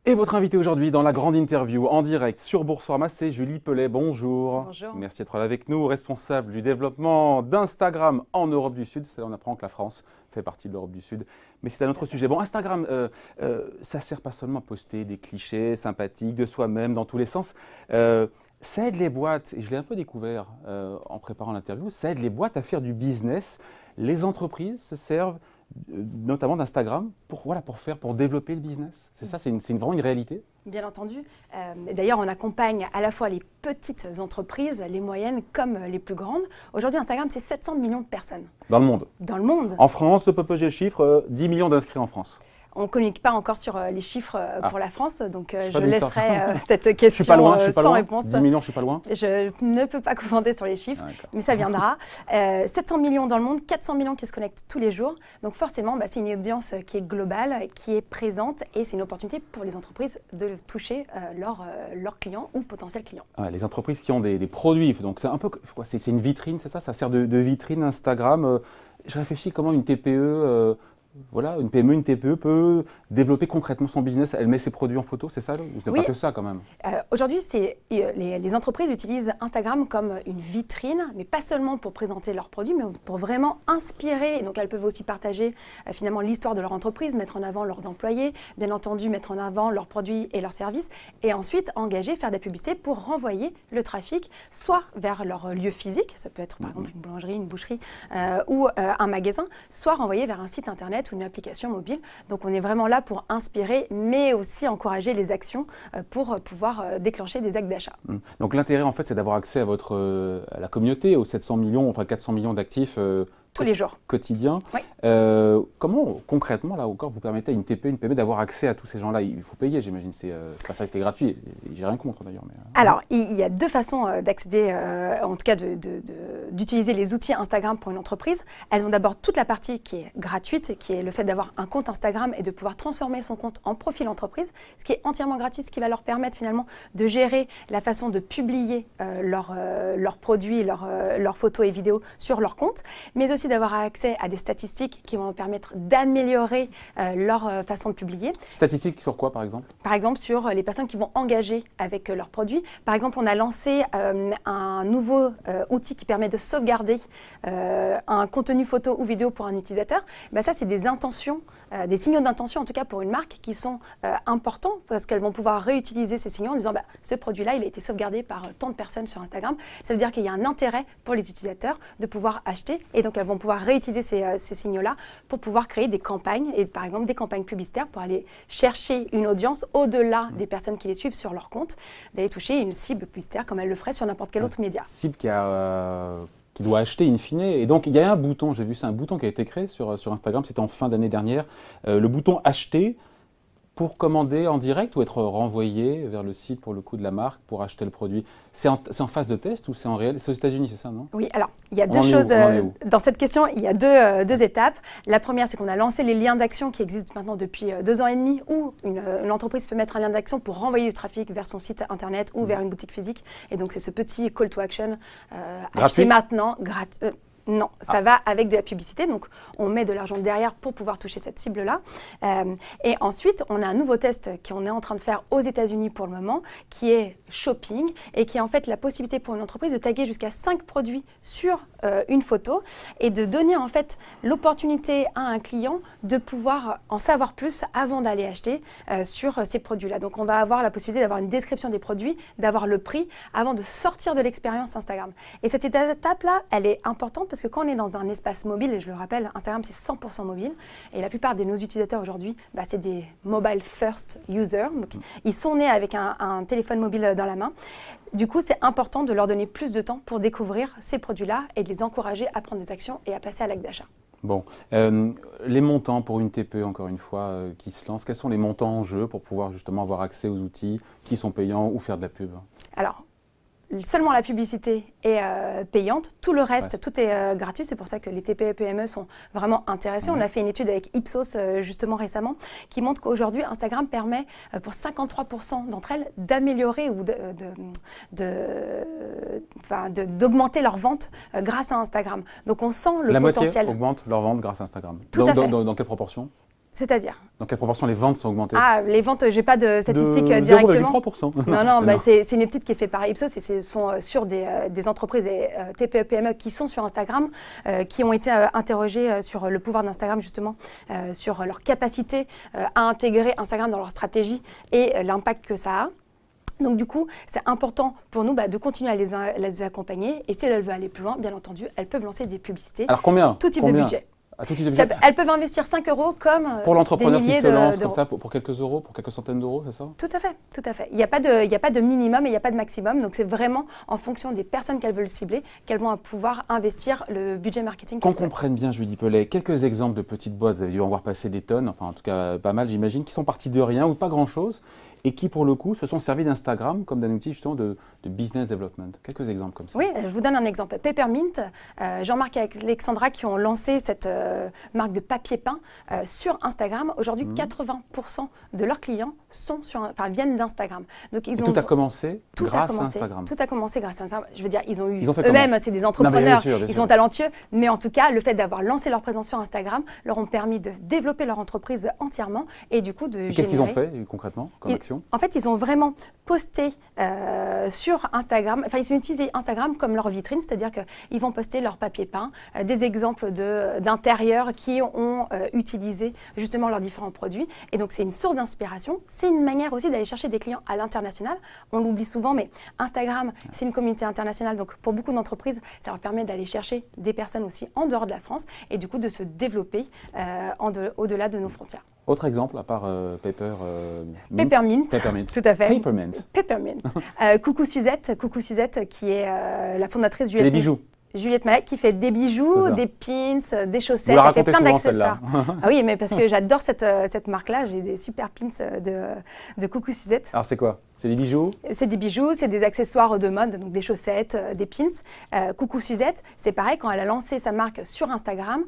Et votre invité aujourd'hui dans la grande interview en direct sur Boursorama, c'est Julie Pellet. Bonjour. Bonjour. Merci d'être là avec nous, responsable du développement d'Instagram en Europe du Sud. On apprend que la France fait partie de l'Europe du Sud. Mais c'est un autre sujet. Bon, Instagram, ça ne sert pas seulement à poster des clichés sympathiques de soi-même dans tous les sens. Ça aide les boîtes, et je l'ai un peu découvert en préparant l'interview, ça aide les boîtes à faire du business. Les entreprises se servent notamment d'Instagram pour développer le business. C'est ça, c'est vraiment une réalité. Bien entendu. D'ailleurs, on accompagne à la fois les petites entreprises, les moyennes comme les plus grandes. Aujourd'hui, Instagram, c'est 700 millions de personnes. Dans le monde. Dans le monde. En France, j'ai le chiffre, 10 millions d'inscrits en France. On ne communique pas encore sur les chiffres pour la France, donc je laisserai cette question sans réponse. 10 millions, je ne suis pas loin. Je ne peux pas commenter sur les chiffres, mais ça viendra. 700 millions dans le monde, 400 millions qui se connectent tous les jours. Donc forcément, c'est une audience qui est globale, qui est présente, et c'est une opportunité pour les entreprises de toucher leurs clients ou potentiels clients. Les entreprises qui ont des produits, donc c'est un peu, c'est une vitrine, c'est ça? Ça sert de vitrine Instagram. Je réfléchis comment une TPE... une PME, une TPE peut développer concrètement son business. Elle met ses produits en photo, c'est ça? Ou ce n'est pas que ça quand même? Aujourd'hui, les entreprises utilisent Instagram comme une vitrine, mais pas seulement pour présenter leurs produits, mais pour vraiment inspirer. Donc elles peuvent aussi partager finalement l'histoire de leur entreprise, mettre en avant leurs employés, bien entendu mettre en avant leurs produits et leurs services, et ensuite engager, faire de la publicité pour renvoyer le trafic, soit vers leur lieu physique, ça peut être par exemple une boulangerie, une boucherie ou un magasin, soit renvoyer vers un site internet ou une application mobile. Donc on est vraiment là pour inspirer, mais aussi encourager les actions pour pouvoir déclencher des actes d'achat. Donc l'intérêt en fait c'est d'avoir accès à la communauté, aux 700 millions, enfin 400 millions d'actifs tous les jours. Quotidiens. Oui. Comment concrètement là encore vous permettez à une TPE, une PME d'avoir accès à tous ces gens-là? Il faut payer, j'imagine, c'est pas ça, c'est gratuit. J'ai rien contre d'ailleurs. Alors il y a deux façons d'accéder, en tout cas d'utiliser les outils Instagram pour une entreprise. Elles ont d'abord toute la partie qui est gratuite, qui est le fait d'avoir un compte Instagram et de pouvoir transformer son compte en profil entreprise, ce qui est entièrement gratuit, ce qui va leur permettre finalement de gérer la façon de publier leurs produits, leurs photos et vidéos sur leur compte, mais aussi d'avoir accès à des statistiques qui vont leur permettre d'améliorer leur façon de publier. Statistiques sur quoi par exemple? Par exemple sur les personnes qui vont engager avec leurs produits. Par exemple, on a lancé un nouveau outil qui permet de sauvegarder un contenu photo ou vidéo pour un utilisateur. Ça, c'est des intentions, des signaux d'intention en tout cas pour une marque qui sont importants parce qu'elles vont pouvoir réutiliser ces signaux en disant ce produit-là, il a été sauvegardé par tant de personnes sur Instagram. Ça veut dire qu'il y a un intérêt pour les utilisateurs de pouvoir acheter et donc elles vont pouvoir réutiliser ces signaux-là pour pouvoir créer des campagnes et par exemple des campagnes publicitaires pour aller chercher une audience au-delà des personnes qui les suivent sur leur compte, d'aller toucher une cible publicitaire comme elles le feraient sur n'importe quel autre média. Cible qui doit acheter in fine. Et donc, il y a un bouton, j'ai vu, c'est un bouton qui a été créé sur Instagram, c'était en fin d'année dernière, le bouton « Acheter » pour commander en direct ou être renvoyé vers le site pour le coup de la marque pour acheter le produit. C'est en phase de test ou c'est en réel? C'est aux États-Unis, c'est ça, non? Oui, alors il y a deux choses dans cette question. Il y a deux étapes. La première, c'est qu'on a lancé les liens d'action qui existent maintenant depuis 2 ans et demi, où une entreprise peut mettre un lien d'action pour renvoyer du trafic vers son site internet ou vers une boutique physique. Et donc c'est ce petit call to action. Acheter maintenant, non, ça va avec de la publicité, donc on met de l'argent derrière pour pouvoir toucher cette cible-là. Et ensuite, on a un nouveau test qu'on est en train de faire aux États-Unis pour le moment, qui est shopping et qui est en fait la possibilité pour une entreprise de taguer jusqu'à 5 produits sur une photo et de donner en fait l'opportunité à un client de pouvoir en savoir plus avant d'aller acheter sur ces produits-là. Donc on va avoir la possibilité d'avoir une description des produits, d'avoir le prix avant de sortir de l'expérience Instagram. Et cette étape-là, elle est importante parce que quand on est dans un espace mobile, et je le rappelle, Instagram c'est 100% mobile, et la plupart de nos utilisateurs aujourd'hui, c'est des mobile first users, donc ils sont nés avec un téléphone mobile dans la main. Du coup, c'est important de leur donner plus de temps pour découvrir ces produits-là et de les encourager à prendre des actions et à passer à l'acte d'achat. Bon, les montants pour une TPE, encore une fois, qui se lance, quels sont les montants en jeu pour pouvoir justement avoir accès aux outils qui sont payants ou faire de la pub? Alors, seulement la publicité est payante, tout le reste, tout est gratuit. C'est pour ça que les TPE et PME sont vraiment intéressés. On a fait une étude avec Ipsos justement récemment qui montre qu'aujourd'hui Instagram permet pour 53% d'entre elles d'améliorer ou d'augmenter leurs ventes grâce à Instagram. Donc on sent le potentiel. La moitié augmente leurs ventes grâce à Instagram. Tout à fait. Dans quelle proportion? C'est-à-dire? Dans quelle proportion les ventes sont augmentées? Ah, les ventes, je n'ai pas de statistiques directement. 0,3%. Non, bah, c'est une étude qui est faite par Ipsos et ce sont sur des entreprises et TPE-PME qui sont sur Instagram, qui ont été interrogées sur le pouvoir d'Instagram justement, sur leur capacité à intégrer Instagram dans leur stratégie et l'impact que ça a. Donc du coup, c'est important pour nous de continuer à les accompagner et si elles veulent aller plus loin, bien entendu, elles peuvent lancer des publicités. Alors combien? Tout type de budget. Elles peuvent investir 5 € comme pour l'entrepreneur qui se lance comme ça, pour quelques euros, pour quelques centaines d'euros, c'est ça? Tout à fait, tout à fait. Il n'y a pas de minimum et il n'y a pas de maximum. Donc c'est vraiment en fonction des personnes qu'elles veulent cibler qu'elles vont pouvoir investir le budget marketing. Qu'on comprenne bien, Julie Pellet, quelques exemples de petites boîtes, vous avez dû en voir passer des tonnes, enfin en tout cas pas mal j'imagine, qui sont parties de rien ou pas grand-chose et qui pour le coup se sont servis d'Instagram comme d'un outil justement de business development. Quelques exemples comme ça. Oui, je vous donne un exemple. Peppermint, Jean-Marc et Alexandra qui ont lancé cette marque de papier peint sur Instagram. Aujourd'hui, 80% de leurs clients viennent d'Instagram. Donc tout a commencé grâce à Instagram. Tout a commencé grâce à Instagram. Je veux dire, ils ont eu fait eux-mêmes, c'est des entrepreneurs, bien sûr. Ils sont talentueux, mais en tout cas, le fait d'avoir lancé leur présence sur Instagram leur ont permis de développer leur entreprise entièrement et du coup de générer... Qu'est-ce qu'ils ont fait concrètement comme action? En fait, ils ont vraiment posté sur Instagram, enfin ils ont utilisé Instagram comme leur vitrine, c'est-à-dire qu'ils vont poster leur papier peint, des exemples d'intérieurs qui ont utilisé justement leurs différents produits. Et donc c'est une source d'inspiration, c'est une manière aussi d'aller chercher des clients à l'international. On l'oublie souvent, mais Instagram, c'est une communauté internationale, donc pour beaucoup d'entreprises, ça leur permet d'aller chercher des personnes aussi en dehors de la France et du coup de se développer au-delà de nos frontières. Autre exemple, à part Peppermint, tout à fait. Peppermint. Coucou Suzette, qui est la fondatrice Juliette. Des bijoux. Juliette Mallet, qui fait des bijoux, des pins, des chaussettes, elle fait plein d'accessoires. Ah oui, mais parce que j'adore cette marque-là, j'ai des super pins de Coucou Suzette. Alors c'est quoi? C'est des bijoux? C'est des bijoux, c'est des accessoires de mode, donc des chaussettes, des pins. Coucou Suzette, c'est pareil, quand elle a lancé sa marque sur Instagram,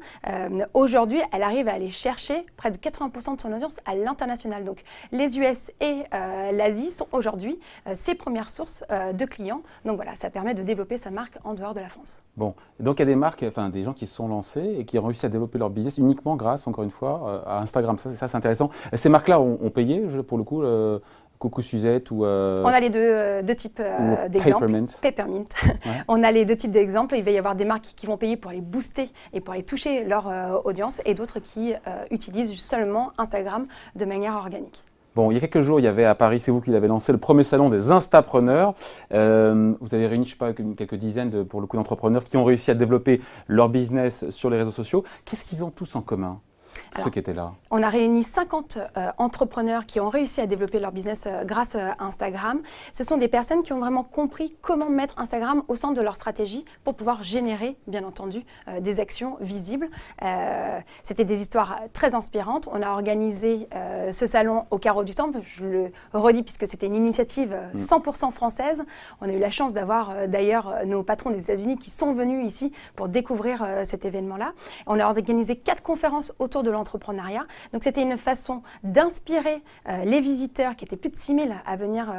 aujourd'hui, elle arrive à aller chercher près de 80% de son audience à l'international. Donc les US et l'Asie sont aujourd'hui ses premières sources de clients. Donc voilà, ça permet de développer sa marque en dehors de la France. Bon, et donc il y a des marques, enfin des gens qui se sont lancés et qui ont réussi à développer leur business uniquement grâce, encore une fois, à Instagram. Ça c'est intéressant. Ces marques-là ont payé, pour le coup, Coucou Suzette ou... On a les deux types d'exemples. Peppermint. Ouais. On a les deux types d'exemples. Il va y avoir des marques qui vont payer pour les booster et pour aller toucher leur audience et d'autres qui utilisent seulement Instagram de manière organique. Bon, il y a quelques jours, il y avait à Paris, c'est vous qui l'avez lancé, le premier salon des Instapreneurs. Vous avez réuni, je ne sais pas, quelques dizaines pour le coup d'entrepreneurs qui ont réussi à développer leur business sur les réseaux sociaux. Qu'est-ce qu'ils ont tous en commun? Ceux qui étaient là. On a réuni 50 entrepreneurs qui ont réussi à développer leur business grâce à Instagram. Ce sont des personnes qui ont vraiment compris comment mettre Instagram au centre de leur stratégie pour pouvoir générer, bien entendu, des actions visibles. C'était des histoires très inspirantes. On a organisé ce salon au Carreau du Temple. Je le redis puisque c'était une initiative 100% française. On a eu la chance d'avoir d'ailleurs nos patrons des États-Unis qui sont venus ici pour découvrir cet événement-là. On a organisé 4 conférences autour de l'entrepreneuriat. Donc c'était une façon d'inspirer les visiteurs qui étaient plus de 6000 à venir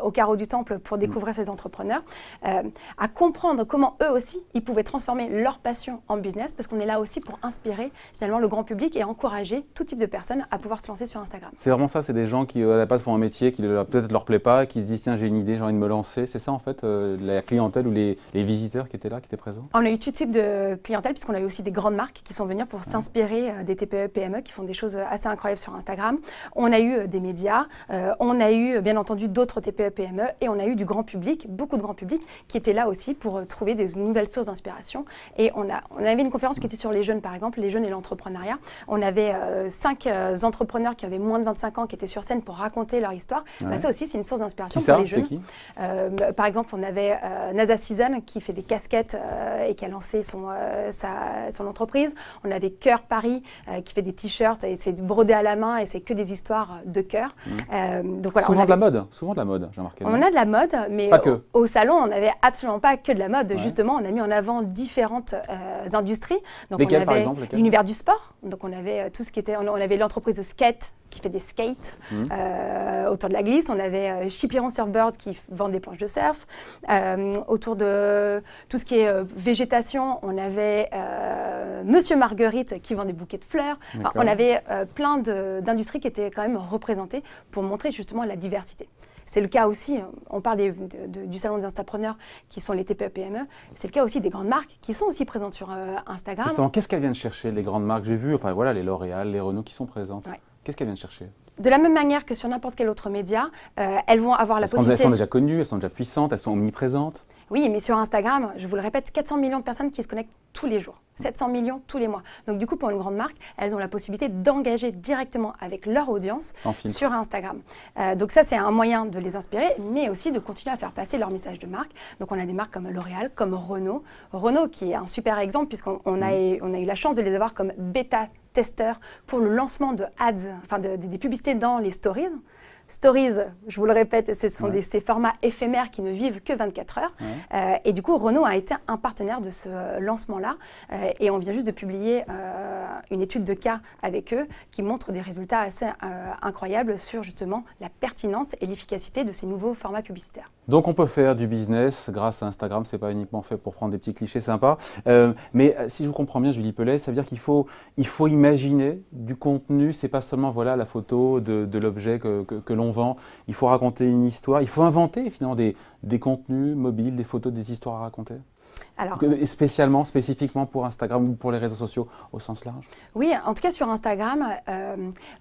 au Carreau du Temple pour découvrir ces entrepreneurs, à comprendre comment eux aussi, ils pouvaient transformer leur passion en business parce qu'on est là aussi pour inspirer finalement le grand public et encourager tout type de personnes à pouvoir se lancer sur Instagram. C'est vraiment ça, c'est des gens qui à la base font un métier qui peut-être leur plaît pas, qui se disent tiens j'ai une idée, j'ai envie de me lancer. C'est ça en fait la clientèle ou les visiteurs qui étaient là, qui étaient présents? On a eu tout type de clientèle puisqu'on a eu aussi des grandes marques qui sont venues pour s'inspirer des TPE, PME qui font des choses assez incroyables sur Instagram. On a eu des médias, on a eu bien entendu d'autres TPE, PME et on a eu du grand public, beaucoup de grand public qui étaient là aussi pour trouver des nouvelles sources d'inspiration. Et on avait une conférence qui était sur les jeunes par exemple, les jeunes et l'entrepreneuriat. On avait 5 entrepreneurs qui avaient moins de 25 ans qui étaient sur scène pour raconter leur histoire. Ouais. Ça aussi c'est une source d'inspiration pour les jeunes. Qui par exemple on avait NASA Season qui fait des casquettes et qui a lancé son entreprise. On avait Cœur Paris qui fait des t-shirts et c'est brodé à la main et c'est que des histoires de cœur. Donc voilà, souvent de la mode, j'ai remarqué. On a de la mode, mais au salon, on n'avait absolument pas que de la mode. Ouais. Justement, on a mis en avant différentes industries. Donc lesquelles, on avait par exemple, l'univers du sport. Donc on avait tout ce qui était, on avait l'entreprise de skate qui fait des skates autour de la glisse. On avait Chipiron Surfboard qui vend des planches de surf. Autour de tout ce qui est végétation, on avait Monsieur Marguerite qui vend des bouquets de fleurs. Enfin, on avait plein d'industries qui étaient quand même représentées pour montrer justement la diversité. C'est le cas aussi, on parle du salon des Instapreneurs qui sont les TPE-PME, c'est le cas aussi des grandes marques qui sont aussi présentes sur Instagram. Justement, qu'est-ce qu'elles viennent chercher, les grandes marques? J'ai vu, enfin voilà, les L'Oréal, les Renault qui sont présentes. Ouais. Qu'est-ce qu'elles viennent chercher? De la même manière que sur n'importe quel autre média, elles vont avoir la possibilité… Elles sont déjà connues, elles sont déjà puissantes, elles sont omniprésentes. Oui, mais sur Instagram, je vous le répète, 400 millions de personnes qui se connectent tous les jours, 700 millions tous les mois. Donc du coup, pour une grande marque, elles ont la possibilité d'engager directement avec leur audience sur Instagram. Donc ça, c'est un moyen de les inspirer, mais aussi de continuer à faire passer leur message de marque. Donc on a des marques comme L'Oréal, comme Renault. Renault qui est un super exemple puisqu'on a eu la chance de les avoir comme bêta-testeurs pour le lancement de ads, enfin des publicités dans les stories. Stories, je vous le répète, ce sont ces formats éphémères qui ne vivent que 24 heures. Et du coup, Renault a été un partenaire de ce lancement-là. Et on vient juste de publier une étude de cas avec eux qui montre des résultats assez incroyables sur justement la pertinence et l'efficacité de ces nouveaux formats publicitaires. Donc on peut faire du business grâce à Instagram, c'est pas uniquement fait pour prendre des petits clichés sympas. Mais si je vous comprends bien, Julie Pellet, ça veut dire qu'il faut imaginer du contenu, c'est pas seulement voilà, la photo de l'objet que l'on vend, il faut raconter une histoire, il faut inventer finalement des contenus mobiles, des photos, des histoires à raconter. Alors, spécifiquement pour Instagram ou pour les réseaux sociaux au sens large? Oui, en tout cas sur Instagram,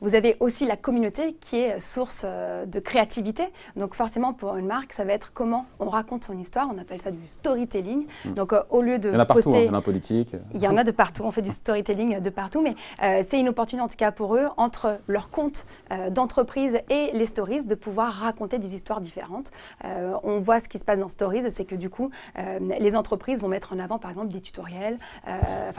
vous avez aussi la communauté qui est source de créativité. Donc forcément pour une marque, ça va être comment on raconte son histoire. On appelle ça du storytelling. Donc au lieu de il y en a partout, poster, il y en a en politique. Il y en a de partout, on fait du storytelling de partout. Mais c'est une opportunité en tout cas pour eux, entre leur compte d'entreprise et les stories, de pouvoir raconter des histoires différentes. On voit ce qui se passe dans Stories, c'est que du coup, les entreprises vont mettre en avant par exemple des tutoriels,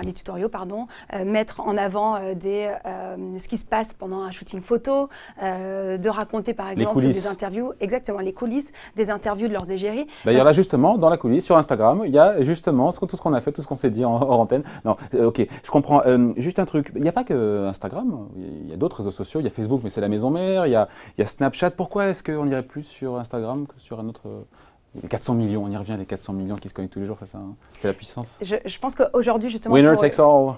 des tutoriaux pardon, mettre en avant ce qui se passe pendant un shooting photo, de raconter par exemple des interviews, exactement les coulisses, des interviews de leurs égéries. D'ailleurs là justement dans la coulisse sur Instagram, il y a justement tout ce qu'on a fait, tout ce qu'on s'est dit hors antenne. Non, ok, je comprends. Juste un truc, il n'y a pas que Instagram, il y a d'autres réseaux sociaux, il y a Facebook mais c'est la maison mère, il y a Snapchat. Pourquoi est-ce qu'on irait plus sur Instagram que sur un autre? Les 400 millions, on y revient, les 400 millions qui se connectent tous les jours, c'est ça, hein, c'est la puissance. Je pense qu'aujourd'hui, justement… Winner takes all.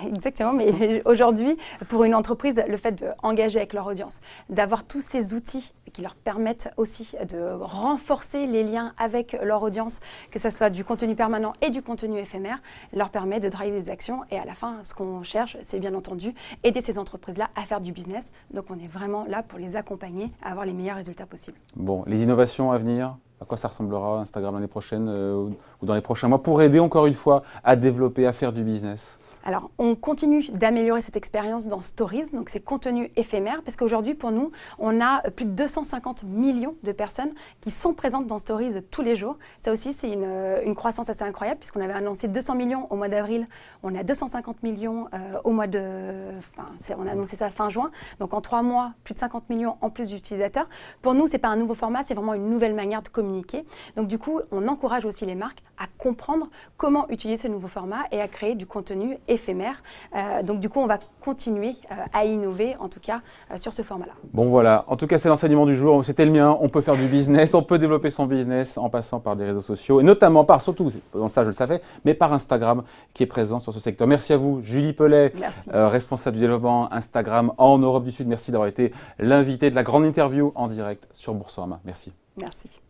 Exactement, mais aujourd'hui, pour une entreprise, le fait d'engager avec leur audience, d'avoir tous ces outils qui leur permettent aussi de renforcer les liens avec leur audience, que ce soit du contenu permanent et du contenu éphémère, leur permet de driver des actions. Et à la fin, ce qu'on cherche, c'est bien entendu aider ces entreprises-là à faire du business. Donc on est vraiment là pour les accompagner à avoir les meilleurs résultats possibles. Bon, les innovations à venir, à quoi ça ressemblera Instagram l'année prochaine ou dans les prochains mois pour aider encore une fois à développer, à faire du business? Alors, on continue d'améliorer cette expérience dans Stories, donc ces contenus éphémères, parce qu'aujourd'hui, pour nous, on a plus de 250 millions de personnes qui sont présentes dans Stories tous les jours. Ça aussi, c'est une croissance assez incroyable, puisqu'on avait annoncé 200 millions au mois d'avril, on est à 250 millions au mois de… on a annoncé ça fin juin, donc en 3 mois, plus de 50 millions en plus d'utilisateurs. Pour nous, ce n'est pas un nouveau format, c'est vraiment une nouvelle manière de communiquer. Donc du coup, on encourage aussi les marques à comprendre comment utiliser ce nouveau format et à créer du contenu éphémère. Donc du coup, on va continuer à innover, en tout cas, sur ce format-là. Bon voilà, en tout cas, c'est l'enseignement du jour. C'était le mien. On peut faire du business, on peut développer son business en passant par des réseaux sociaux et notamment surtout, ça je le savais, mais par Instagram qui est présent sur ce secteur. Merci à vous, Julie Pellet, responsable du développement Instagram en Europe du Sud. Merci d'avoir été l'invité de la grande interview en direct sur Boursorama. Merci. Merci.